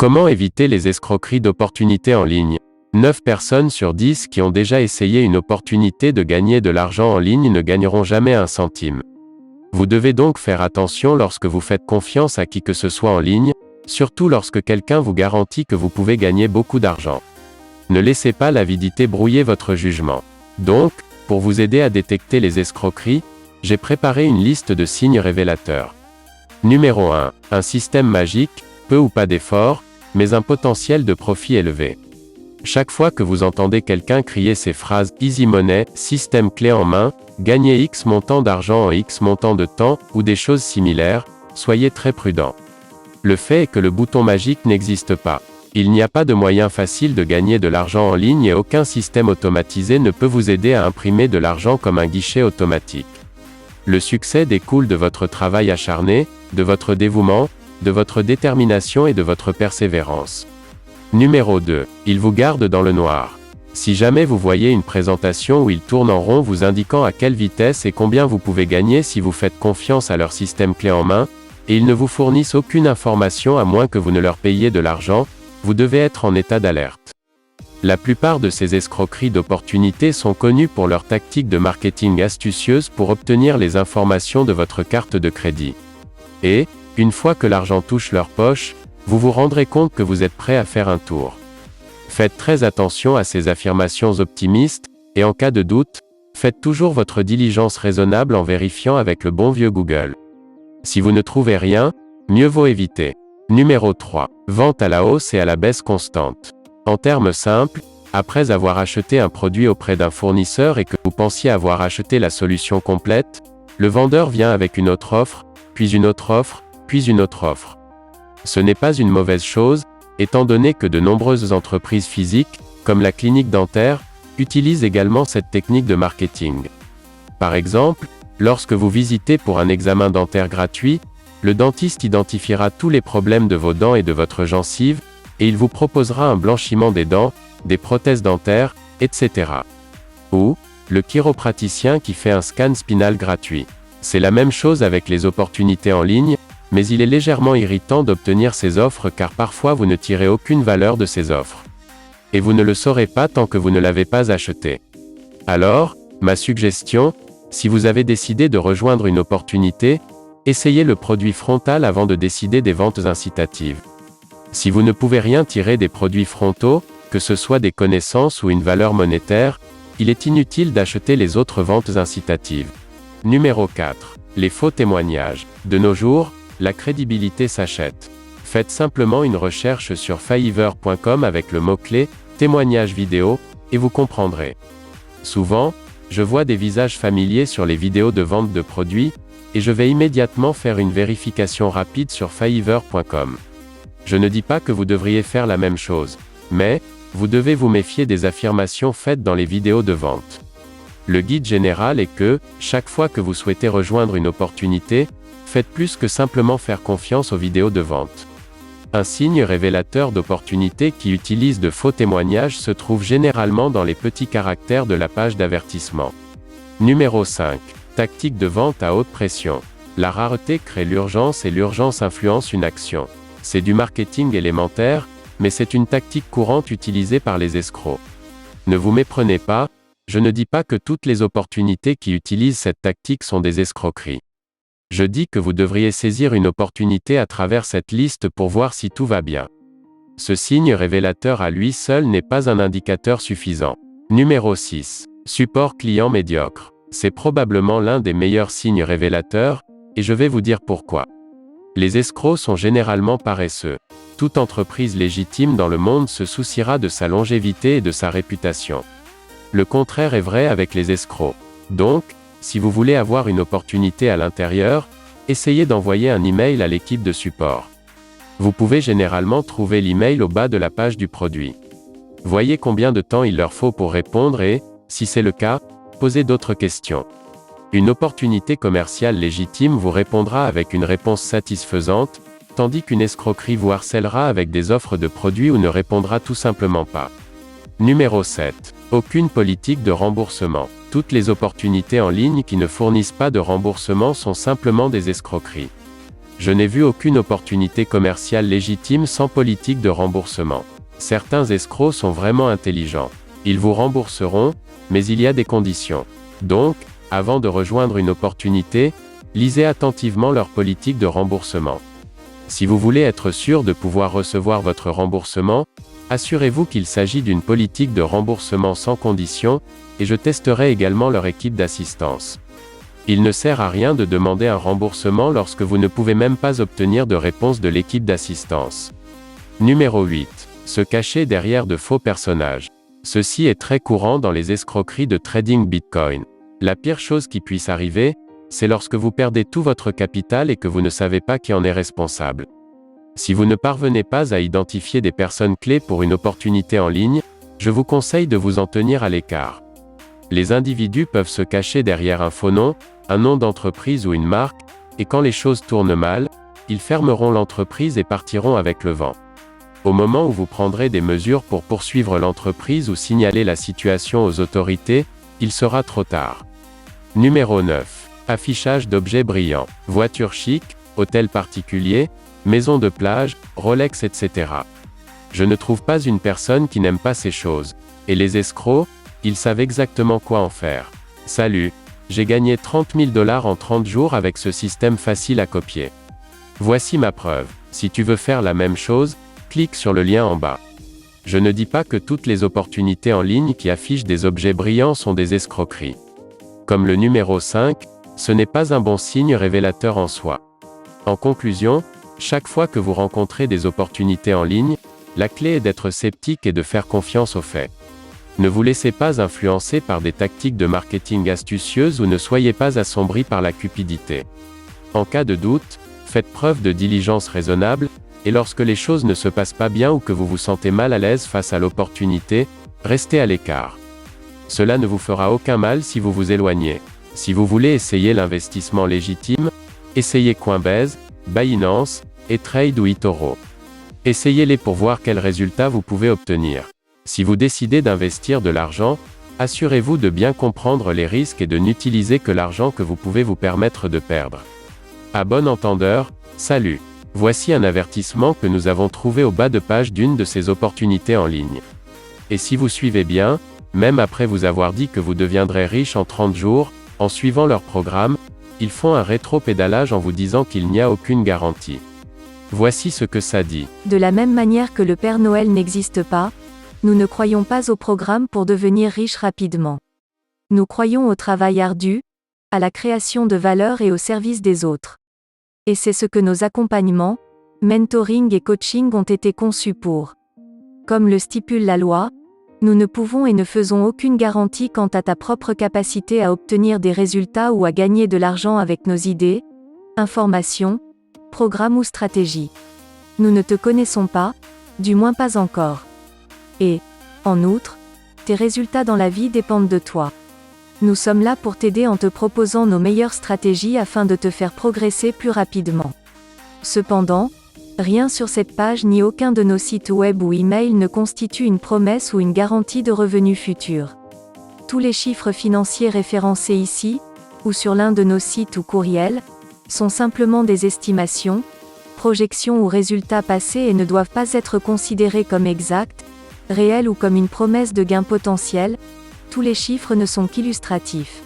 Comment éviter les escroqueries d'opportunités en ligne? 9 personnes sur 10 qui ont déjà essayé une opportunité de gagner de l'argent en ligne ne gagneront jamais un centime. Vous devez donc faire attention lorsque vous faites confiance à qui que ce soit en ligne, surtout lorsque quelqu'un vous garantit que vous pouvez gagner beaucoup d'argent. Ne laissez pas l'avidité brouiller votre jugement. Donc, pour vous aider à détecter les escroqueries, j'ai préparé une liste de signes révélateurs. Numéro 1. Un système magique, peu ou pas d'efforts, mais un potentiel de profit élevé. Chaque fois que vous entendez quelqu'un crier ces phrases « Easy Money »,« Système clé en main »,« Gagner X montant d'argent en X montant de temps » ou des choses similaires, soyez très prudent. Le fait est que le bouton magique n'existe pas. Il n'y a pas de moyen facile de gagner de l'argent en ligne et aucun système automatisé ne peut vous aider à imprimer de l'argent comme un guichet automatique. Le succès découle de votre travail acharné, de votre dévouement, de votre détermination et de votre persévérance. Numéro 2. Il vous garde dans le noir. Si jamais vous voyez une présentation où ils tournent en rond vous indiquant à quelle vitesse et combien vous pouvez gagner si vous faites confiance à leur système clé en main, et ils ne vous fournissent aucune information à moins que vous ne leur payiez de l'argent, vous devez être en état d'alerte. La plupart de ces escroqueries d'opportunités sont connues pour leurs tactiques de marketing astucieuses pour obtenir les informations de votre carte de crédit. Et, une fois que l'argent touche leur poche, vous vous rendrez compte que vous êtes prêt à faire un tour. Faites très attention à ces affirmations optimistes, et en cas de doute, faites toujours votre diligence raisonnable en vérifiant avec le bon vieux Google. Si vous ne trouvez rien, mieux vaut éviter. Numéro 3. Vente à la hausse et à la baisse constante. En termes simples, après avoir acheté un produit auprès d'un fournisseur et que vous pensiez avoir acheté la solution complète, le vendeur vient avec une autre offre, puis une autre offre, puis une autre offre. Ce n'est pas une mauvaise chose, étant donné que de nombreuses entreprises physiques, comme la clinique dentaire, utilisent également cette technique de marketing. Par exemple, lorsque vous visitez pour un examen dentaire gratuit, le dentiste identifiera tous les problèmes de vos dents et de votre gencive, et il vous proposera un blanchiment des dents, des prothèses dentaires, etc. Ou, le chiropraticien qui fait un scan spinal gratuit. C'est la même chose avec les opportunités en ligne, mais il est légèrement irritant d'obtenir ces offres car parfois vous ne tirez aucune valeur de ces offres. Et vous ne le saurez pas tant que vous ne l'avez pas acheté. Alors, ma suggestion, si vous avez décidé de rejoindre une opportunité, essayez le produit frontal avant de décider des ventes incitatives. Si vous ne pouvez rien tirer des produits frontaux, que ce soit des connaissances ou une valeur monétaire, il est inutile d'acheter les autres ventes incitatives. Numéro 4. Les faux témoignages. De nos jours, la crédibilité s'achète. Faites simplement une recherche sur Fiverr.com avec le mot-clé « témoignage vidéo » et vous comprendrez. Souvent, je vois des visages familiers sur les vidéos de vente de produits, et je vais immédiatement faire une vérification rapide sur Fiverr.com. Je ne dis pas que vous devriez faire la même chose, mais, vous devez vous méfier des affirmations faites dans les vidéos de vente. Le guide général est que, chaque fois que vous souhaitez rejoindre une opportunité, faites plus que simplement faire confiance aux vidéos de vente. Un signe révélateur d'opportunité qui utilise de faux témoignages se trouve généralement dans les petits caractères de la page d'avertissement. Numéro 5. Tactique de vente à haute pression. La rareté crée l'urgence et l'urgence influence une action. C'est du marketing élémentaire, mais c'est une tactique courante utilisée par les escrocs. Ne vous méprenez pas, je ne dis pas que toutes les opportunités qui utilisent cette tactique sont des escroqueries. Je dis que vous devriez saisir une opportunité à travers cette liste pour voir si tout va bien. Ce signe révélateur à lui seul n'est pas un indicateur suffisant. Numéro 6. Support client médiocre. C'est probablement l'un des meilleurs signes révélateurs, et je vais vous dire pourquoi. Les escrocs sont généralement paresseux. Toute entreprise légitime dans le monde se souciera de sa longévité et de sa réputation. Le contraire est vrai avec les escrocs. Donc, si vous voulez avoir une opportunité à l'intérieur, essayez d'envoyer un email à l'équipe de support. Vous pouvez généralement trouver l'email au bas de la page du produit. Voyez combien de temps il leur faut pour répondre et, si c'est le cas, posez d'autres questions. Une opportunité commerciale légitime vous répondra avec une réponse satisfaisante, tandis qu'une escroquerie vous harcèlera avec des offres de produits ou ne répondra tout simplement pas. Numéro 7. Aucune politique de remboursement. Toutes les opportunités en ligne qui ne fournissent pas de remboursement sont simplement des escroqueries. Je n'ai vu aucune opportunité commerciale légitime sans politique de remboursement. Certains escrocs sont vraiment intelligents. Ils vous rembourseront, mais il y a des conditions. Donc, avant de rejoindre une opportunité, lisez attentivement leur politique de remboursement. Si vous voulez être sûr de pouvoir recevoir votre remboursement, assurez-vous qu'il s'agit d'une politique de remboursement sans condition, et je testerai également leur équipe d'assistance. Il ne sert à rien de demander un remboursement lorsque vous ne pouvez même pas obtenir de réponse de l'équipe d'assistance. Numéro 8. Se cacher derrière de faux personnages. Ceci est très courant dans les escroqueries de trading Bitcoin. La pire chose qui puisse arriver, c'est lorsque vous perdez tout votre capital et que vous ne savez pas qui en est responsable. Si vous ne parvenez pas à identifier des personnes clés pour une opportunité en ligne, je vous conseille de vous en tenir à l'écart. Les individus peuvent se cacher derrière un faux nom, un nom d'entreprise ou une marque, et quand les choses tournent mal, ils fermeront l'entreprise et partiront avec le vent. Au moment où vous prendrez des mesures pour poursuivre l'entreprise ou signaler la situation aux autorités, il sera trop tard. Numéro 9. Affichage d'objets brillants. Voitures chic, hôtels particuliers, maisons de plage, Rolex, etc. Je ne trouve pas une personne qui n'aime pas ces choses. Et les escrocs, ils savent exactement quoi en faire. Salut, j'ai gagné 30 000 $ en 30 jours avec ce système facile à copier. Voici ma preuve. Si tu veux faire la même chose, clique sur le lien en bas. Je ne dis pas que toutes les opportunités en ligne qui affichent des objets brillants sont des escroqueries. Comme le numéro 5, ce n'est pas un bon signe révélateur en soi. En conclusion, chaque fois que vous rencontrez des opportunités en ligne, la clé est d'être sceptique et de faire confiance aux faits. Ne vous laissez pas influencer par des tactiques de marketing astucieuses ou ne soyez pas assombris par la cupidité. En cas de doute, faites preuve de diligence raisonnable, et lorsque les choses ne se passent pas bien ou que vous vous sentez mal à l'aise face à l'opportunité, restez à l'écart. Cela ne vous fera aucun mal si vous vous éloignez. Si vous voulez essayer l'investissement légitime, essayez Coinbase, Binance, E-Trade ou eToro. Essayez-les pour voir quels résultats vous pouvez obtenir. Si vous décidez d'investir de l'argent, assurez-vous de bien comprendre les risques et de n'utiliser que l'argent que vous pouvez vous permettre de perdre. À bon entendeur, salut. Voici un avertissement que nous avons trouvé au bas de page d'une de ces opportunités en ligne. Et si vous suivez bien, même après vous avoir dit que vous deviendrez riche en 30 jours, en suivant leur programme, ils font un rétro-pédalage en vous disant qu'il n'y a aucune garantie. Voici ce que ça dit. De la même manière que le Père Noël n'existe pas, nous ne croyons pas au programme pour devenir riche rapidement. Nous croyons au travail ardu, à la création de valeur et au service des autres. Et c'est ce que nos accompagnements, mentoring et coaching ont été conçus pour. Comme le stipule la loi, nous ne pouvons et ne faisons aucune garantie quant à ta propre capacité à obtenir des résultats ou à gagner de l'argent avec nos idées, informations, programmes ou stratégies. Nous ne te connaissons pas, du moins pas encore. Et, en outre, tes résultats dans la vie dépendent de toi. Nous sommes là pour t'aider en te proposant nos meilleures stratégies afin de te faire progresser plus rapidement. Cependant, rien sur cette page ni aucun de nos sites web ou emails ne constitue une promesse ou une garantie de revenus futurs. Tous les chiffres financiers référencés ici, ou sur l'un de nos sites ou courriels, sont simplement des estimations, projections ou résultats passés et ne doivent pas être considérés comme exacts, réels ou comme une promesse de gain potentiel. Tous les chiffres ne sont qu'illustratifs.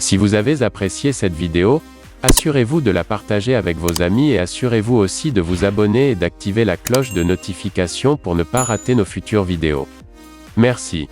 Si vous avez apprécié cette vidéo, assurez-vous de la partager avec vos amis et assurez-vous aussi de vous abonner et d'activer la cloche de notification pour ne pas rater nos futures vidéos. Merci.